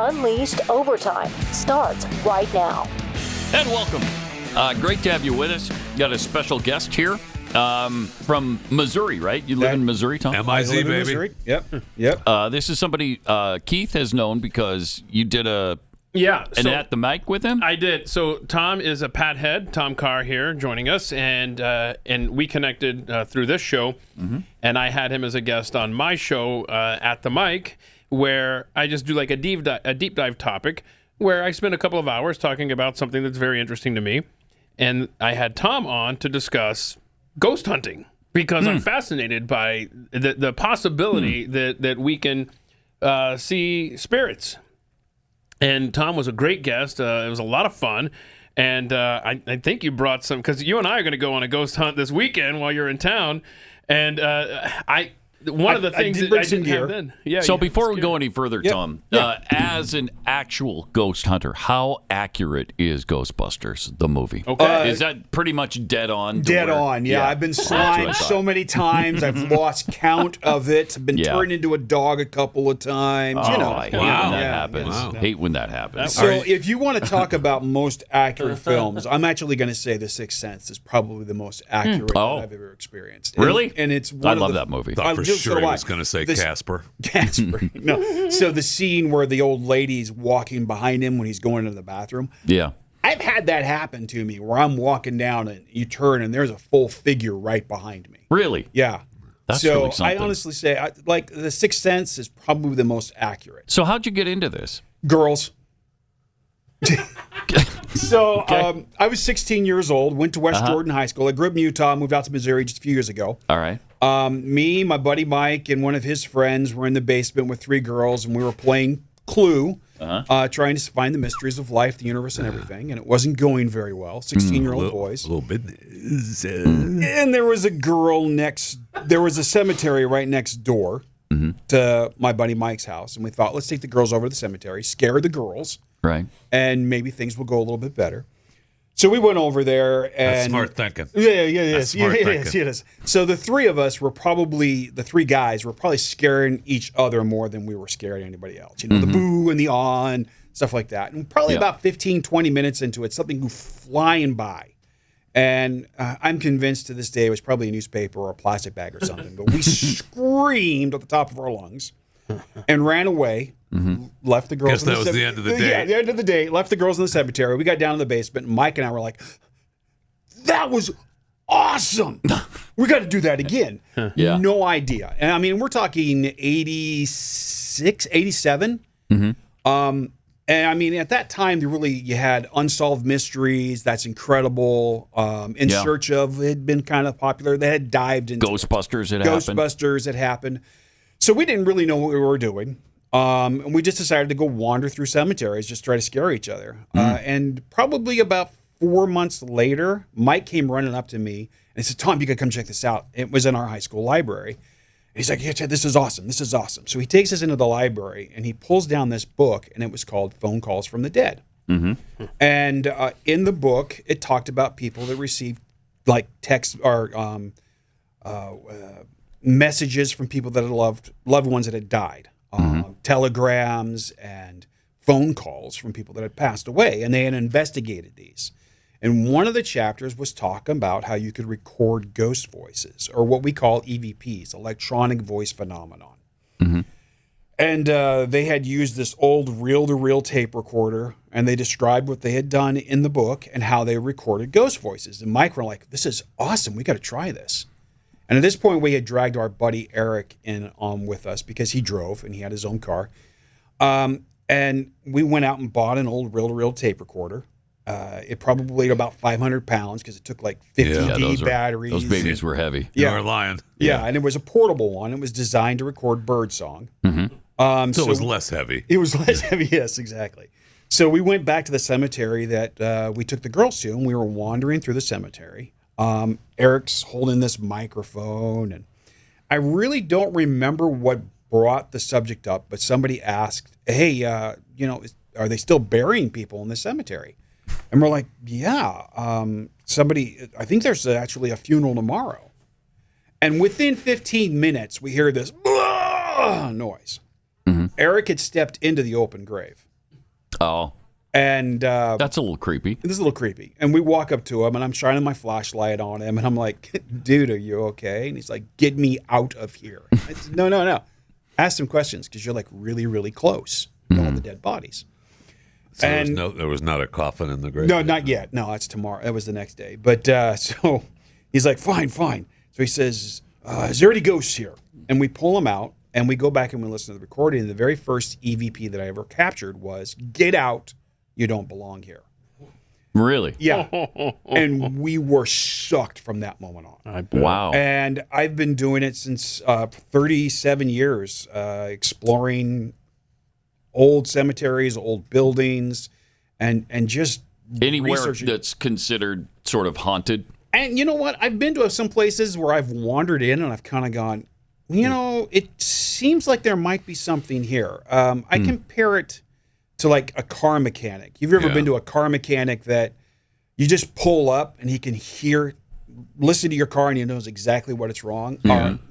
Unleashed Overtime starts right now. And welcome. Great to have you with us. Got a special guest here from Missouri, right? You live in Missouri, Tom? M-I-Z, baby. Missouri. Yep. This is somebody Keith has known because you did an At the Mic with him? I did. So Tom is a Pathead, Tcarr here joining us, and we connected through this show, and I had him as a guest on my show, At the Mic, where I just do like a deep dive topic where I spend a couple of hours talking about something that's very interesting to me. And I had Tom on to discuss ghost hunting because I'm fascinated by the possibility that we can see spirits. And Tom was a great guest. It was a lot of fun. And I think you brought some, because you and I are going to go on a ghost hunt this weekend while you're in town. And one of the things that I didn't have then. So before we go any further, Tom, as an actual ghost hunter, how accurate is Ghostbusters, the movie? Okay. Is that pretty much dead on? Dead on, yeah. I've been slimed so many times. I've lost count of it. I've been turned into a dog a couple of times. I hate when that happens. Hate when that happens. So if you want to talk about most accurate films, I'm actually going to say The Sixth Sense is probably the most accurate that I've ever experienced. Really? And it's I love that movie. For sure he was going to say Casper. Casper. No. So the scene where the old lady's walking behind him when he's going into the bathroom. Yeah. I've had that happen to me where I'm walking down and you turn and there's a full figure right behind me. Really? Yeah. That's so really something. I honestly say, like, The Sixth Sense is probably the most accurate. So how'd you get into this? Girls. So I was 16 years old, went to West Jordan High School. I grew up in Utah, moved out to Missouri just a few years ago. All right. Me, my buddy Mike, and one of his friends were in the basement with three girls, and we were playing Clue, trying to find the mysteries of life, the universe, and everything. And it wasn't going very well. 16-year-old boys. A little bit. And there was a cemetery right next door to my buddy Mike's house. And we thought, let's take the girls over to the cemetery, scare the girls. Right. And maybe things will go a little bit better. So we went over there, and That's smart thinking. Yes. So the three of us were the three guys were probably scaring each other more than we were scaring anybody else. You know, the boo and the awe and stuff like that. And probably about 15, 20 minutes into it, something goes flying by. And I'm convinced to this day it was probably a newspaper or a plastic bag or something. But we screamed at the top of our lungs and ran away. Left the girls. Guess that was the end of the day. Yeah, the end of the day. Left the girls in the cemetery. We got down in the basement, and Mike and I were like, "That was awesome. We got to do that again." Yeah. No idea. And I mean, we're talking 86, 87. And I mean, at that time, you had Unsolved Mysteries. That's incredible. In Search Of had been kind of popular. They had dived into Ghostbusters had happened. So we didn't really know what we were doing. And we just decided to go wander through cemeteries, just try to scare each other. And probably about 4 months later, Mike came running up to me and he said, "Tom, you got to come check this out." It was in our high school library. And he's like, "Yeah, Chad, this is awesome. This is awesome." So he takes us into the library and he pulls down this book, and it was called Phone Calls from the Dead. And in the book, it talked about people that received like text or messages from people that had loved ones that had died. Telegrams and phone calls from people that had passed away, and they had investigated these. And one of the chapters was talking about how you could record ghost voices, or what we call EVPs, electronic voice phenomenon. And they had used this old reel-to-reel tape recorder, and they described what they had done in the book and how they recorded ghost voices. And Mike were like, "This is awesome. We got to try this." And at this point, we had dragged our buddy Eric in with us because he drove and he had his own car. And we went out and bought an old reel-to-reel tape recorder. It probably weighed about 500 pounds because it took like 50D batteries. Those babies were heavy. You were lying. Yeah, and it was a portable one. It was designed to record birdsong. So it was less heavy. It was less heavy, yes, exactly. So we went back to the cemetery that we took the girls to, and we were wandering through the cemetery. Eric's holding this microphone, and I really don't remember what brought the subject up, but somebody asked, "Hey, are they still burying people in the cemetery?" And we're like, "Yeah, I think there's actually a funeral tomorrow." And within 15 minutes, we hear this noise. Eric had stepped into the open grave. Oh, And that's a little creepy. this is a little creepy. And we walk up to him, and I'm shining my flashlight on him, and I'm like, dude, are you okay? And he's like, get me out of here. I said, no. Ask some questions, because you're like really, really close to all the dead bodies. So And there was not a coffin in the grave? no, not yet. No, that's tomorrow. That was the next day. But so he's like, fine. So he says, is there any ghosts here? And we pull him out, and we go back and we listen to the recording. And the very first EVP that I ever captured was, get out. You don't belong here. Really? Yeah. And we were sucked from that moment on. I bet. Wow. And I've been doing it since 37 years, exploring old cemeteries, old buildings, and just Anywhere researching. that's considered sort of haunted. And you know what? I've been to some places where I've wandered in and I've kind of gone, it seems like there might be something here. I compare it to like a car mechanic. You've ever been to a car mechanic that you just pull up and he can listen to your car and he knows exactly what it's wrong?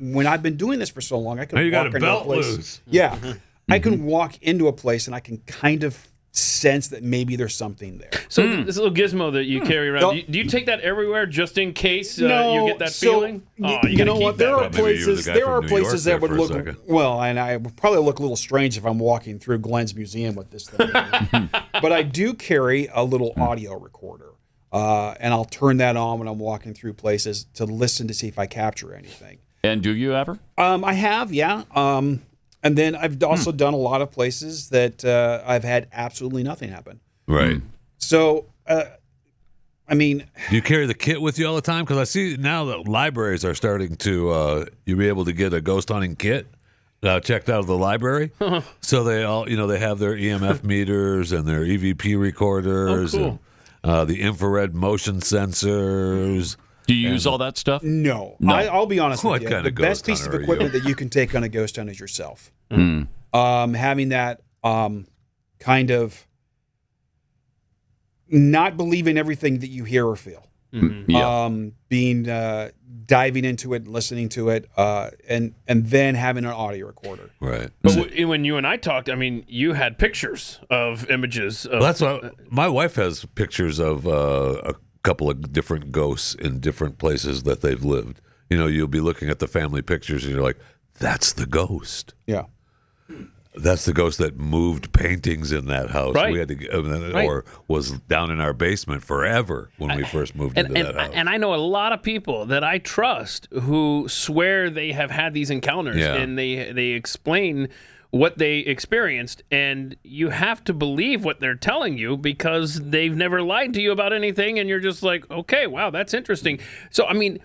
When I've been doing this for so long, I can You got walk a into a belt place. loose. Yeah. I can walk into a place and I can kind of sense that maybe there's something there. So this little gizmo that you carry around, do you take that everywhere just in case you get that feeling? You know what? There are Maybe you were the places. guy There from are New places York that would there for a look second. well, and I would probably look a little strange if I'm walking through Glenn's museum with this thing. But I do carry a little audio recorder, and I'll turn that on when I'm walking through places to listen to see if I capture anything. And do you ever? I have, yeah. And then I've also done a lot of places that I've had absolutely nothing happen. Right. So, I mean, Do you carry the kit with you all the time? Because I see now that libraries are starting to, you'll be able to get a ghost hunting kit checked out of the library. So they all, they have their EMF meters and their EVP recorders cool. and the infrared motion sensors. Do you use all that stuff? no. No. I'll be honest What with you. kind The of best ghost piece of hunter are equipment you? that you can take on a ghost hunt is yourself. Having that kind of not believing everything that you hear or feel. Yeah. Being diving into it, listening to it, and then having an audio recorder. Right. But when you and I talked, I mean, you had pictures of images. Of, Well, that's what my wife has pictures of a couple of different ghosts in different places that they've lived. You'll be looking at the family pictures and you're like, that's the ghost. Yeah. That's the ghost that moved paintings in that house. Right. We had to, or was down in our basement forever when we first moved into that house. And I know a lot of people that I trust who swear they have had these encounters, Yeah. and they explain what they experienced, and you have to believe what they're telling you because they've never lied to you about anything, and you're just like, okay, wow, that's interesting. So, I mean,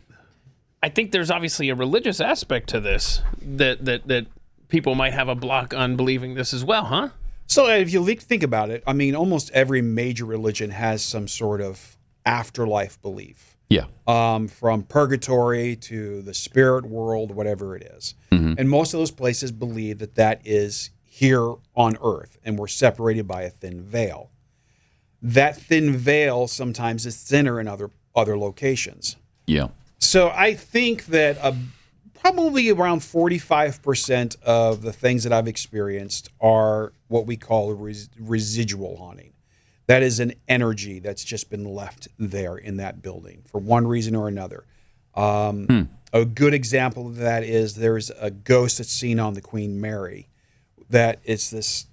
I think there's obviously a religious aspect to this that people might have a block on believing this as well, huh? So if you think about it, I mean, almost every major religion has some sort of afterlife belief. Yeah. From purgatory to the spirit world, whatever it is. And most of those places believe that is here on earth, and we're separated by a thin veil. That thin veil sometimes is thinner in other locations. Yeah. So I think that probably around 45% of the things that I've experienced are what we call residual haunting. That is an energy that's just been left there in that building for one reason or another. A good example of that is there's a ghost that's seen on the Queen Mary. That it's this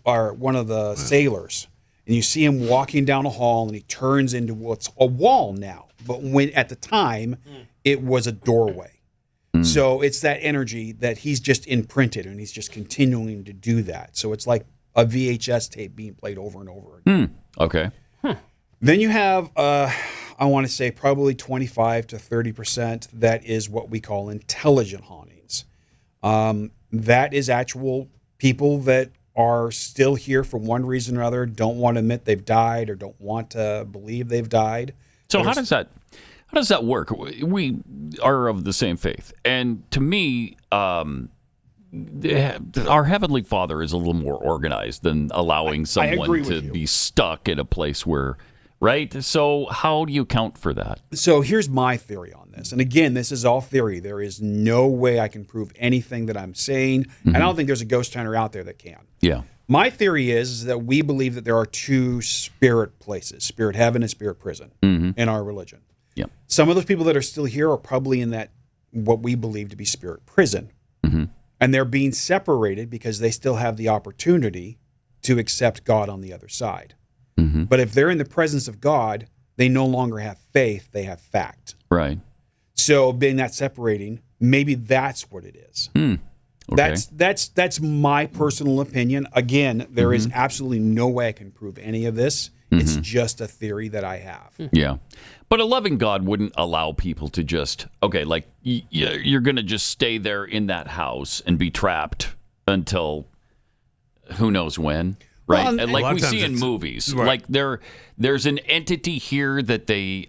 one of the sailors, and you see him walking down a hall, and he turns into what's a wall now. But when at the time, it was a doorway. So it's that energy that he's just imprinted, and he's just continuing to do that. So it's like a VHS tape being played over and over again. Okay. Then you have, I want to say probably 25 to 30% that is what we call intelligent hauntings. That is actual people that are still here for one reason or other, don't want to admit they've died or don't want to believe they've died. So how does that work? We are of the same faith, and to me, our Heavenly Father is a little more organized than allowing someone agree with to you. be stuck in a place where, right? So how do you account for that? So here's my theory on this. And again, this is all theory. There is no way I can prove anything that I'm saying. And I don't think there's a ghost hunter out there that can. Yeah. My theory is that we believe that there are two spirit places, spirit heaven and spirit prison, in our religion. Yep. Some of those people that are still here are probably in that, what we believe to be spirit prison. And they're being separated because they still have the opportunity to accept God on the other side. But if they're in the presence of God, they no longer have faith, they have fact. Right. So being that separating, maybe that's what it is. Okay. That's my personal opinion. Again, there is absolutely no way I can prove any of this. It's just a theory that I have. Yeah. But a loving God wouldn't allow people to just, okay, like you're going to just stay there in that house and be trapped until who knows when, right? Well, And a like lot we of see times in it's- movies. right. Like there's an entity here that they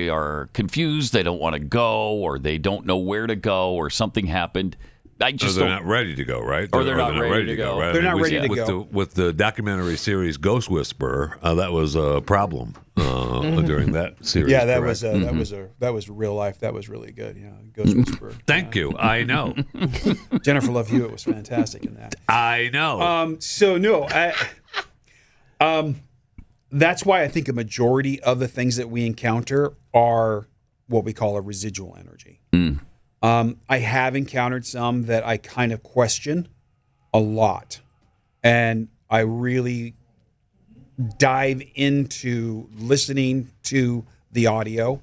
are confused, they don't want to go, or they don't know where to go, or something happened. I So just they're don't. not ready to go, right? Or they're not ready to go. right? They're not we ready see to with go. with the documentary series Ghost Whisperer, that was a problem during that series. Yeah, that correct? that was real life. That was really good. Yeah, Ghost Whisperer. Thank you. I know. Jennifer Love Hewitt was fantastic in that. I know. So no, that's why I think a majority of the things that we encounter are what we call a residual energy. I have encountered some that I kind of question a lot, and I really dive into listening to the audio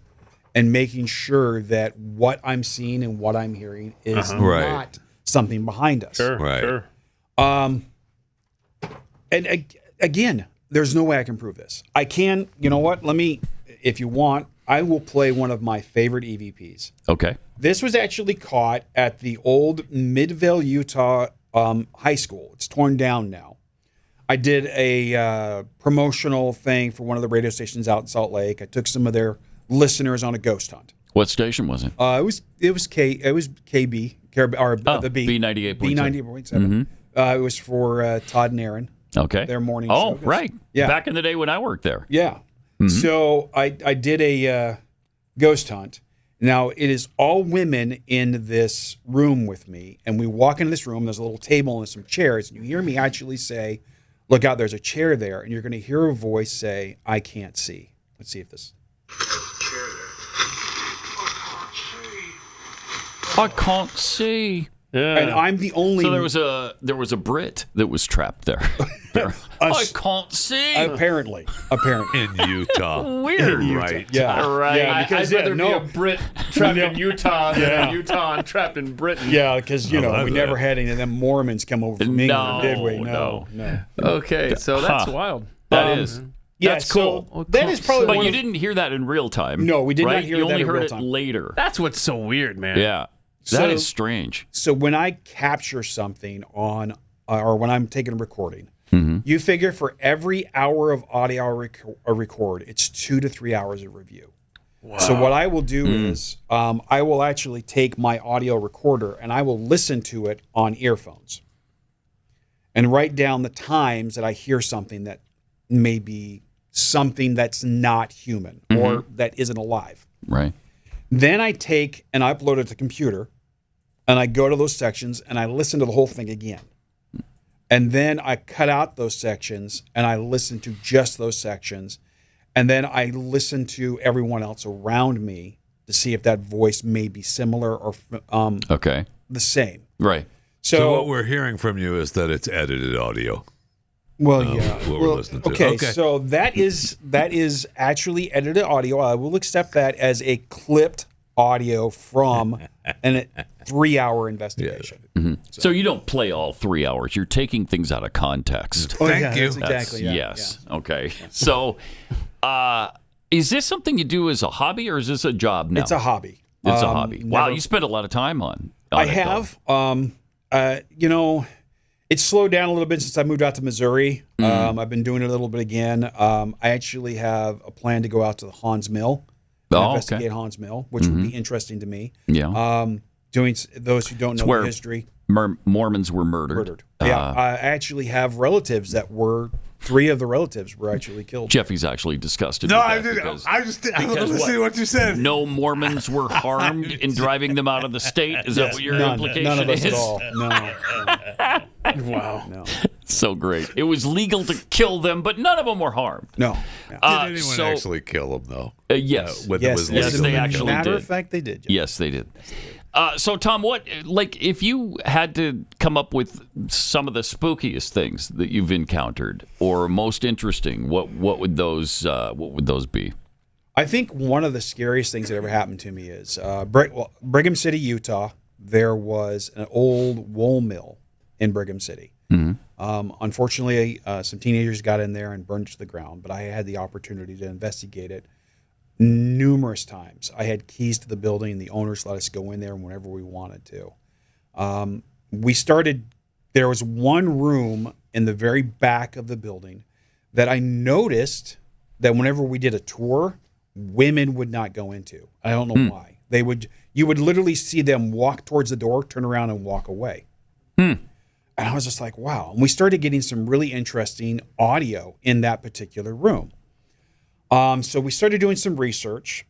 and making sure that what I'm seeing and what I'm hearing is Right. not something behind us. Right. Sure. And again, there's no way I can prove this. I can, you know what? If you want, I will play one of my favorite EVPs. Okay. This was actually caught at the old Midvale, Utah high school. It's torn down now. I did a promotional thing for one of the radio stations out in Salt Lake. I took some of their listeners on a ghost hunt. What station was it? It was KB or the B B98.7. B98.7. It was for Todd and Aaron. Okay. Their morning Oh, show. right. Yeah. Back in the day when I worked there. Yeah. So I did a ghost hunt. Now, it is all women in this room with me. And we walk into this room. There's a little table and some chairs. And you hear me actually say, look out, there's a chair there. And you're going to hear a voice say, I can't see. Let's see if this. I can't see. Yeah. And I'm the only. So there was a Brit that was trapped there. I can't see. Apparently. In Utah. Weird. Right. Yeah. Right. Yeah, because I'd rather be no. a Brit trapped in Utah than a Utah trapped in Britain. Yeah, because, we love never that. had any of them Mormons come over from England, did we? No. Okay, so that's Huh. wild. That is. Yeah, That's cool. So that is probably But one you of didn't hear that in real time. No, we did not right? hear you that only in heard real it time. later. That's what's so weird, man. Yeah. So- That is strange. So when I capture something on, or when I'm taking a recording, Mm-hmm. you figure for every hour of audio I record, it's 2 to 3 hours of review. Wow. So what I will do is I will actually take my audio recorder and I will listen to it on earphones and write down the times that I hear something that may be something that's not human or that isn't alive. Right. Then I take and upload it to the computer and I go to those sections and I listen to the whole thing again. And then I cut out those sections and I listen to just those sections. And then I listen to everyone else around me to see if that voice may be similar or Okay. the same. Right. So what we're hearing from you is that it's edited audio. Well, yeah. what we're listening to. Okay, Okay. so that is actually edited audio. I will accept that as a clipped audio from a 3-hour investigation. So you don't play all 3 hours. You're taking things out of context. Oh, Thank yeah, you. that's exactly. Yeah, Yes. Okay. So, is this something you do as a hobby or is this a job now? It's a hobby. It's a hobby. Wow, never- you spend a lot of time on I it, have. It's slowed down a little bit since I moved out to Missouri. I've been doing it a little bit again. I actually have a plan to go out to the Hans Mill and Oh, investigate okay. Hans Mill, which would be interesting to me. though. Yeah. Doing those who don't know where- the history. Mormons were murdered. Yeah, I actually have relatives that were. 3 of the relatives were actually killed. Jeffy's actually disgusted. No, with I that didn't. because- I just I was because listening to what you said. No Mormons were harmed in driving them out of the state. Is that what your implication none of us is? at all. No. Wow. No. So great. It was legal to kill them, but none of them were harmed. No. Did anyone actually kill him though? Yes. When it Yes, was yes, legal? they actually matter did. of fact, they did. Yes, they did. So, Tom, if you had to come up with some of the spookiest things that you've encountered or most interesting, what would those be? I think one of the scariest things that ever happened to me is Brigham City, Utah. There was an old wool mill in Brigham City. Unfortunately, some teenagers got in there and burned it to the ground, but I had the opportunity to investigate it numerous times. I had keys to the building, and the owners let us go in there whenever we wanted to. There was one room in the very back of the building that I noticed that whenever we did a tour, women would not go into. I don't know why. You would literally see them walk towards the door, turn around, and walk away. And I was just like, wow. And we started getting some really interesting audio in that particular room. So we started doing some research,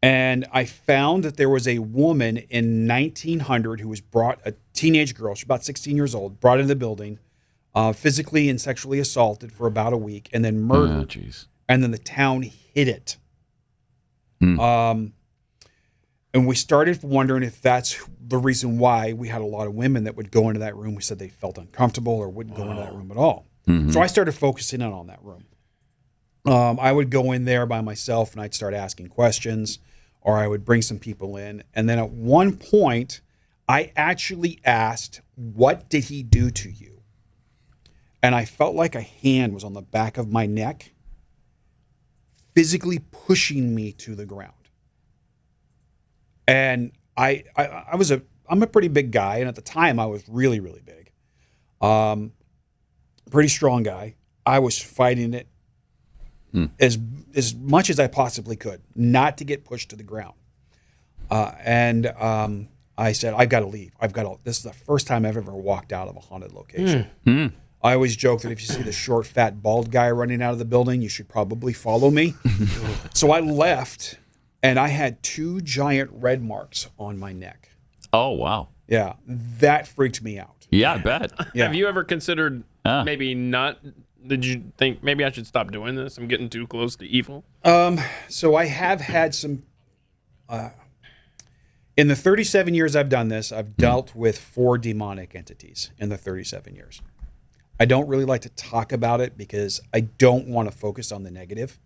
and I found that there was a woman in 1900 who was a teenage girl, she's about 16 years old, brought into the building, physically and sexually assaulted for about a week, and then murdered. And then the town hid it. And we started wondering if that's the reason why we had a lot of women that would go into that room. We said they felt uncomfortable or wouldn't go into that room at all. So I started focusing in on that room. I would go in there by myself and I'd start asking questions, or I would bring some people in. And then at one point, I actually asked, "What did he do to you?" And I felt like a hand was on the back of my neck, physically pushing me to the ground. And I'm a pretty big guy, and at the time I was really, really big. Pretty strong guy. I was fighting it as much as I possibly could, not to get pushed to the ground. And I said, I've got to leave. This is the first time I've ever walked out of a haunted location. I always joke that if you see the short, fat, bald guy running out of the building, you should probably follow me. So I left, and I had 2 giant red marks on my neck. Oh, wow. Yeah, that freaked me out. Yeah, I bet. Yeah. Have you ever considered maybe not? Did you think maybe I should stop doing this? I'm getting too close to evil. So I have had some. In the 37 years I've done this, I've dealt with 4 demonic entities in the 37 years. I don't really like to talk about it because I don't want to focus on the negative.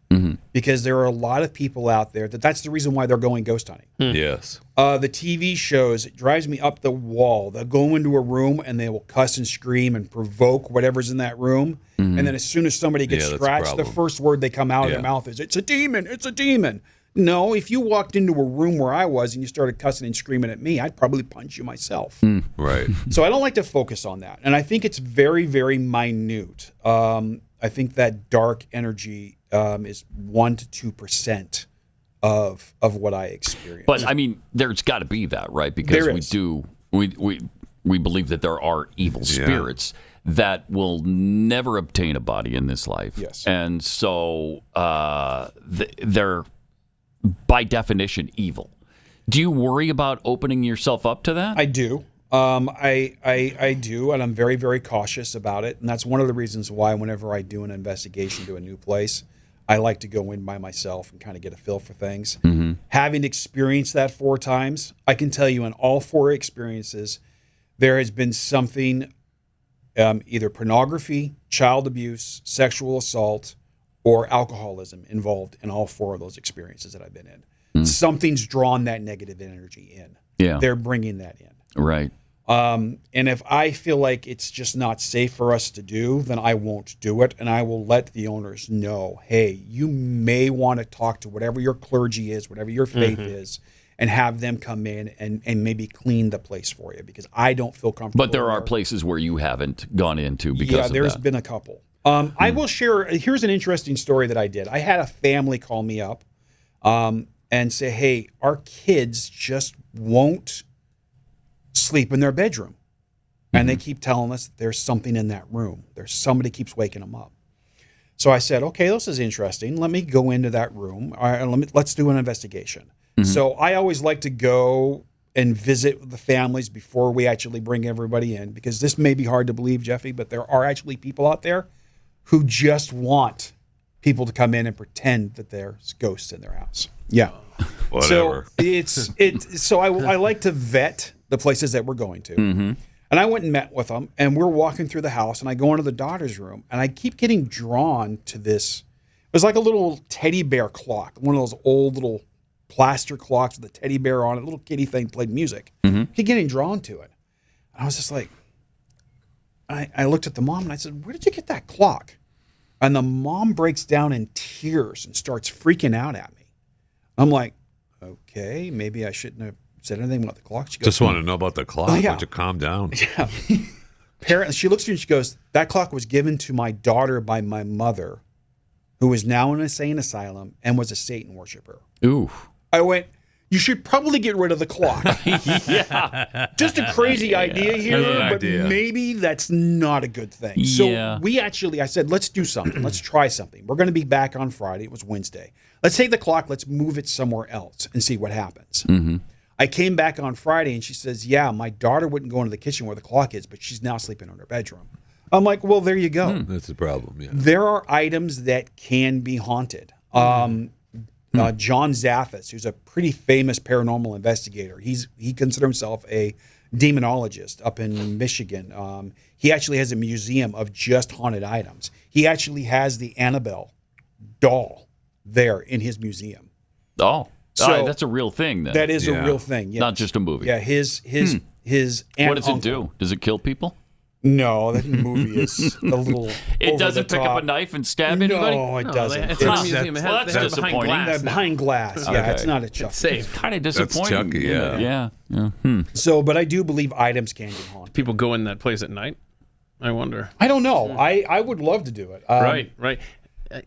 Because there are a lot of people out there that's the reason why they're going ghost hunting. Yes. The TV shows, it drives me up the wall. They'll go into a room and they will cuss and scream and provoke whatever's in that room. And then as soon as somebody gets that's a scratched, the problem. first word they come out of their mouth is, "It's a demon, it's a demon." No, if you walked into a room where I was and you started cussing and screaming at me, I'd probably punch you myself. Right. So I don't like to focus on that. And I think it's very, very minute. I think that dark energy is 1 to 2% of what I experience. But I mean, there's got to be that, right? Because There is. we believe that there are evil spirits that will never obtain a body in this life. Yes. And so they're by definition evil. Do you worry about opening yourself up to that? I do. I do, and I'm very, very cautious about it. And that's one of the reasons why whenever I do an investigation to a new place, I like to go in by myself and kind of get a feel for things. Having experienced that 4 times, I can tell you in all 4 experiences, there has been something, either pornography, child abuse, sexual assault, or alcoholism involved in all 4 of those experiences that I've been in. Something's drawn that negative energy in. Yeah. They're bringing that in. Right. And if I feel like it's just not safe for us to do, then I won't do it. And I will let the owners know, hey, you may want to talk to whatever your clergy is, whatever your faith is, and have them come in and maybe clean the place for you, because I don't feel comfortable. But there are places where you haven't gone into because of there's that. been a couple. I will share, here's an interesting story that I did. I had a family call me up and say, hey, our kids just won't sleep in their bedroom. and they keep telling us that there's something in that room. There's somebody keeps waking them up. So I said, okay, this is interesting. Let me go into that room. All right, let's do an investigation. So I always like to go and visit the families before we actually bring everybody in, because this may be hard to believe, Jeffy, but there are actually people out there who just want people to come in and pretend that there's ghosts in their house. Yeah. Whatever. So I like to vet the places that we're going to. And I went and met with them, and we're walking through the house, and I go into the daughter's room, and I keep getting drawn to this. It was like a little teddy bear clock, one of those old little plaster clocks with a teddy bear on it, a little kitty thing, played music. Keep getting drawn to it. And I was just like, I looked at the mom, and I said, where did you get that clock? And the mom breaks down in tears and starts freaking out at me. I'm like, okay, maybe I shouldn't have said anything about the clock. She goes, Just want to know about the clock. Oh, yeah. Want to calm down. Yeah. Apparently, she looks at me and she goes, that clock was given to my daughter by my mother, who is now in an insane asylum and was a Satan worshiper. Ooh. I went, you should probably get rid of the clock. Just a crazy idea here, but maybe that's not a good thing. So I said, let's do something. Let's try something. We're going to be back on Friday. It was Wednesday. Let's take the clock. Let's move it somewhere else and see what happens. I came back on Friday and she says, yeah, my daughter wouldn't go into the kitchen where the clock is, but she's now sleeping in her bedroom. I'm like, well, there you go. That's the problem. Yeah. There are items that can be haunted. John Zaffis, who's a pretty famous paranormal investigator, he considers himself a demonologist up in Michigan. He actually has a museum of just haunted items. He actually has the Annabelle doll there in his museum. Oh. So that's a real thing then. That is a real thing. Yes. Not just a movie. Yeah, his aunt. What does it do? Does it kill people? No, that movie is a little. It doesn't pick up a knife and stab anybody? No, it doesn't. It's not a museum. It has, that's they have behind disappointing. glass. Behind glass. Yeah, it's not a Chucky. Safe. Kind of disappointing. Chucky, Yeah. So, but I do believe items can get haunted. People go in that place at night. I wonder. I don't know. I would love to do it. Right.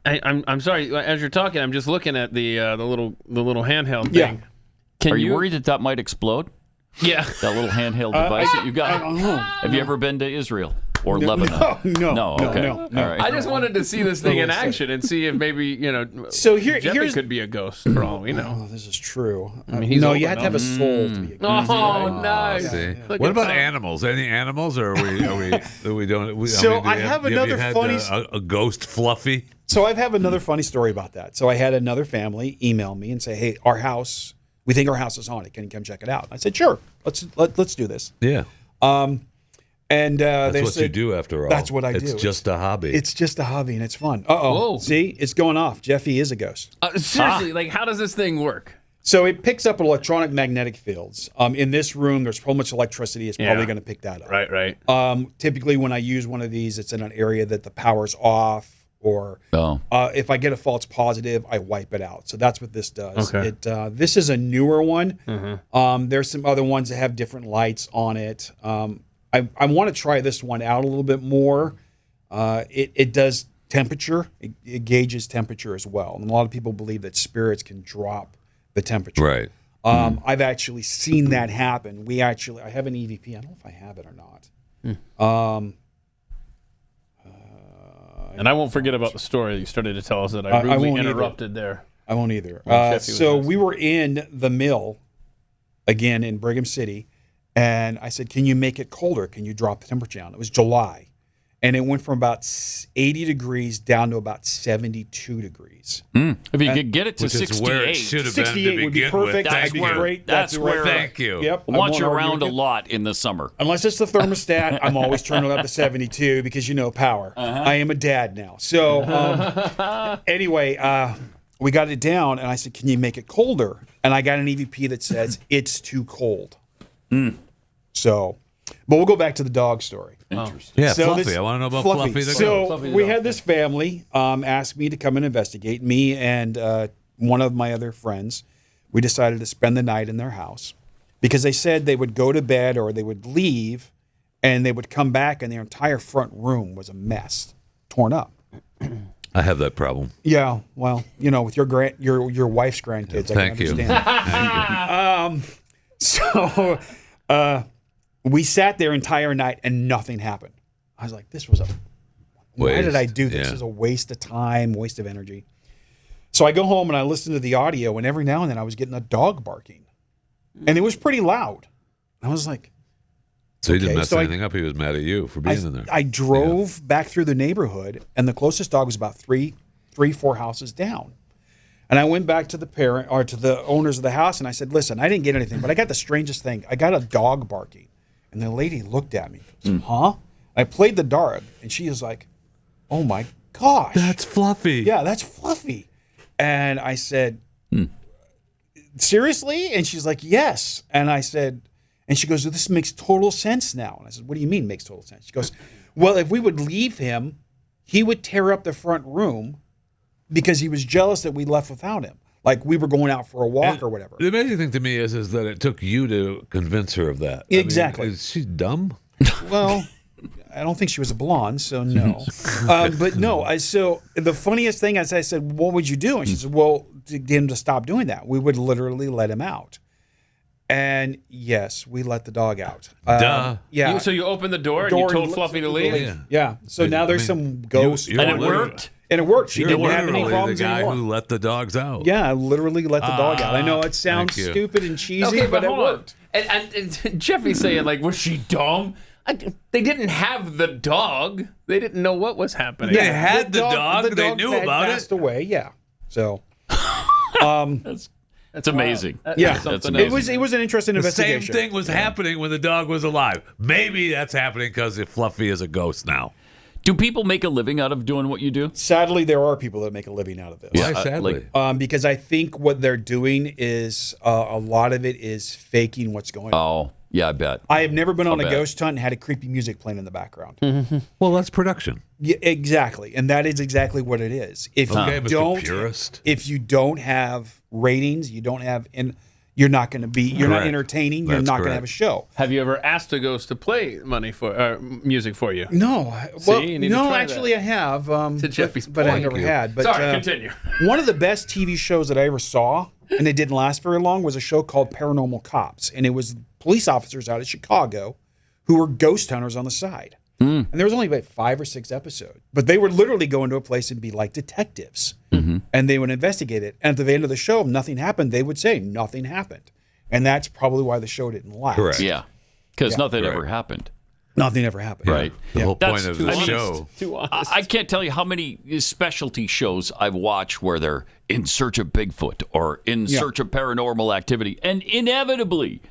I'm sorry. As you're talking, I'm just looking at the little handheld thing. Yeah. Are you worried that might explode? Yeah. That little handheld device that you got? I don't know. Have you ever been to Israel or Lebanon? No. Okay. No. All right. I just wanted to see this thing in action and see if maybe So Jeffy could be a ghost for all we know. Oh, this is true. I mean, he's no, old you have to have a soul to be a ghost. Oh, nice. See. Look What at about Tom. animals? Any animals, or we don't? So do I you have you another had, funny- a ghost Fluffy. So I have another funny story about that. So I had another family email me and say, "Hey, we think our house is haunted. Can you come check it out?" I said, "Sure. Let's do this." Yeah. And That's they what said, you do after all. That's what I do. It's just a hobby. It's just a hobby and it's fun. Uh-oh. Whoa. See, it's going off. Jeffy is a ghost. Seriously, like how does this thing work? So it picks up electronic magnetic fields. In this room, there's so much electricity, it's probably Yeah. going to pick that up. Right. Typically, when I use one of these, it's in an area that the power's off, or if I get a false positive, I wipe it out. So that's what this does. Okay. This is a newer one. There's some other ones that have different lights on it. I want to try this one out a little bit more. It does temperature. It gauges temperature as well. And a lot of people believe that spirits can drop the temperature. Right. I've actually seen that happen. I have an EVP. I don't know if I have it or not. And I won't forget about the story that you started to tell us that I rudely interrupted there. I won't either. Jeffy was So asking. we were in the mill again in Brigham City, and I said, "Can you make it colder? Can you drop the temperature down?" It was July, and it went from about 80 degrees down to about 72 degrees. If you could get it to Which is 68, where it should have been to 68 would be begin perfect. with. That'd be great. That's where. Thank you. Yep. I want won't you argue around with a you. lot in the summer. Unless it's the thermostat, I'm always turning it up to 72 because power. I am a dad now. So anyway, we got it down, and I said, "Can you make it colder?" And I got an EVP that says it's too cold. So, but we'll go back to the dog story. Interesting. Yeah, So Fluffy. this- I want to know about Fluffy. the So ghost. we had this family ask me to come and investigate. Me and one of my other friends, we decided to spend the night in their house because they said they would go to bed or they would leave, and they would come back and their entire front room was a mess, torn up. I have that problem. Yeah, well, with your wife's grandkids, I Thank can you. understand. So We sat there entire night and nothing happened. I was like, this was why did I do this? Yeah. This is a waste of time, waste of energy. So I go home and I listen to the audio, and every now and then I was getting a dog barking. And it was pretty loud. I was like, So he didn't Okay, mess so anything up. He was mad at you for being in there. I drove back through the neighborhood, and the closest dog was about 4 houses down. And I went back to the owners of the house, and I said, "Listen, I didn't get anything, but I got the strangest thing. I got a dog barking." And the lady looked at me, "Huh?" I played the dog, and she was like, "Oh my gosh, That's Fluffy. yeah, that's Fluffy." And I said, "Seriously?" And she's like, "Yes." And I said, and she goes, "This makes total sense now." And I said, "What do you mean makes total sense?" She goes, "Well, if we would leave him, he would tear up the front room because he was jealous that we left without him. Like we were going out for a walk or whatever." The amazing thing to me is that it took you to convince her of that. Exactly. Is she dumb? Well, I don't think she was a blonde, so no. But no, so the funniest thing is I said, "What would you do?" And she said, "Well, to get him to stop doing that, we would literally let him out." And yes, we let the dog out. Duh. Yeah. So you opened the door and you told Fluffy to leave? Yeah. So now there's some ghosts. you're And it literally- worked. And it worked. She You're didn't have any literally problems the guy anymore. who let the dogs out. Yeah, I literally let the dog out. I know it sounds Thank you. stupid and cheesy, Okay, but it hold on. worked. And Jeffy's saying, like, was she dumb? They didn't have the dog. They didn't know what was happening. They had the dog. They dog knew had about passed it. away. Yeah. So That's amazing. yeah, That's it amazing. was an interesting The same investigation. thing was happening when the dog was alive. Maybe that's happening because Fluffy is a ghost now. Do people make a living out of doing what you do? Sadly, there are people that make a living out of this. Why, sadly? like- Because I think what they're doing is a lot of it is faking what's going on. Oh, yeah, I bet. I have never been on a bet. ghost hunt and had a creepy music playing in the background. Well, that's production. Yeah, exactly, and that is exactly what it is. If Okay, you Mr. don't, Purist. if you don't have ratings, you don't have, and you're not going to be, you're not Correct. entertaining. You're That's not going to correct. have a show. Have you ever asked a ghost to play music for you? No, you need to try actually, I have. To Jeffy's but I point. never had. But Sorry, continue. One of the best TV shows that I ever saw, and it didn't last very long, was a show called Paranormal Cops, and it was police officers out of Chicago who were ghost hunters on the side. And there was only about 5 or 6 episodes, but they would literally go into a place and be like detectives, and they would investigate it. And at the end of the show, if nothing happened, they would say nothing happened, and that's probably why the show didn't last. Correct. Yeah, because nothing right. ever happened. Nothing ever happened. Right. The whole That's point of too the honest. show. Too honest. I can't tell you how many specialty shows I've watched where they're in search of Bigfoot or in search of paranormal activity, and inevitably,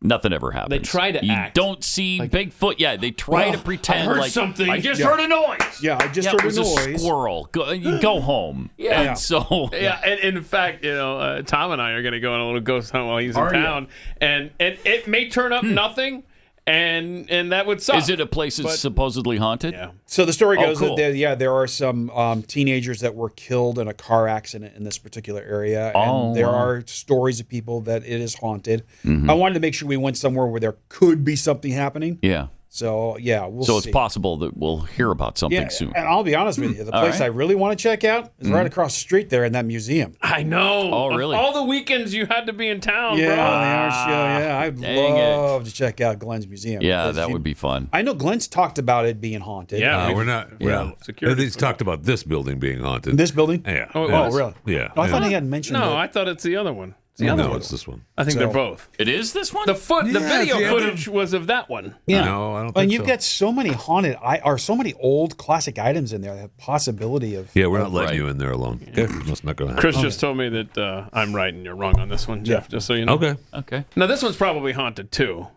nothing ever happens. They try to you act. don't see Bigfoot. Yeah, they try to pretend I heard like something. I just Yeah. heard a noise. Yeah, I just Yeah, heard it was a a noise. squirrel. You go home. Yeah. And so Yeah, and in fact, Tom and I are going to go on a little ghost hunt while he's in Are ya? town, and it may turn up nothing, and that would suck. is it a place that's supposedly haunted? Yeah. So the story goes cool. that there are some teenagers that were killed in a car accident in this particular area, and there are stories of people that it is haunted. I wanted to make sure we went somewhere where there could be something happening. Yeah. So yeah, we'll So see. it's possible that we'll hear about something Yeah, soon. and I'll be honest with you, the All place right. I really want to check out is right across the street there in that museum. I know. Oh, Of really? all the weekends you had to be in town, Yeah, bro. they are. Yeah, I'd dang it. love to check out Glenn's museum. Yeah, because that he- would be fun. I know Glenn's talked about it being haunted. Yeah. We're not. Yeah. Security He's talked about this building being haunted. This building. Yeah. Oh, it yeah. was? really? Yeah. No, I thought yeah. he had mentioned. No, it. I thought it's the other one. It's the other No, one. it's this one. I think So- they're both. It is this one? The Yeah, video it's the other- footage was of that one. Yeah. No, I don't And think you've so. got so many haunted, or so many old classic items in there that have possibility of. Yeah, we're not Oh, letting right. you in there alone. Okay, that's not going to happen. Chris just told me that I'm right and you're wrong on this one, Jeff. Just so you know. Okay. Okay. Now this one's probably haunted too,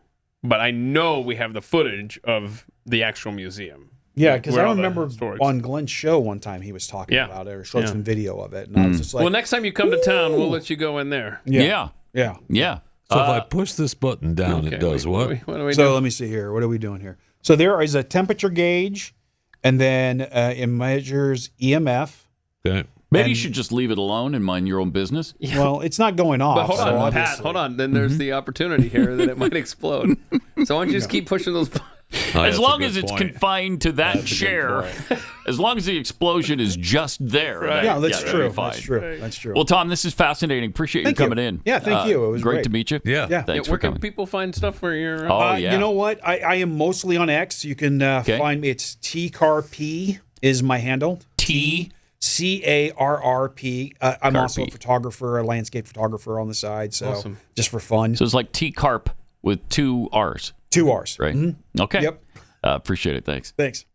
but I know we have the footage of the actual museum. Yeah, because Where I all the remember stories- on Glenn's show one time he was talking Yeah. about it or showed Yeah. some video of it, and I was just like, Well, next time you come to town, we'll let you go in there. Yeah. yeah. Yeah. So if I push this button down, Okay, it does what? What do we So do? let me see here. What are we doing here? So there is a temperature gauge, and then it measures EMF. Okay. Maybe you should just leave it alone and mind your own business. Well, it's not going off. But hold so on, Pat. obviously- Hold on. Then there's the opportunity here that it might explode. So why don't you just keep pushing those Oh, As that's a long good as it's point. confined to that That's a good chair, point. as long as the explosion is just there. Right. Yeah, that's that'd true. be fine. That's true. That's true. Well, Tom, this is fascinating. Appreciate Thank you you. coming in. Yeah, thank you. It was great great. to meet you. Yeah. Yeah. Thanks Where for can coming. people find stuff where you're? Oh, yeah. You know what? I am mostly on X. You can find me. It's Tcarr P is my handle. T. CARRP. I'm also a Carp. photographer, a landscape photographer on the side. So Awesome. just for fun. So it's like Tcarp with 2 R's, 2 R's. right? Okay. Yep. Appreciate it. Thanks. Thanks.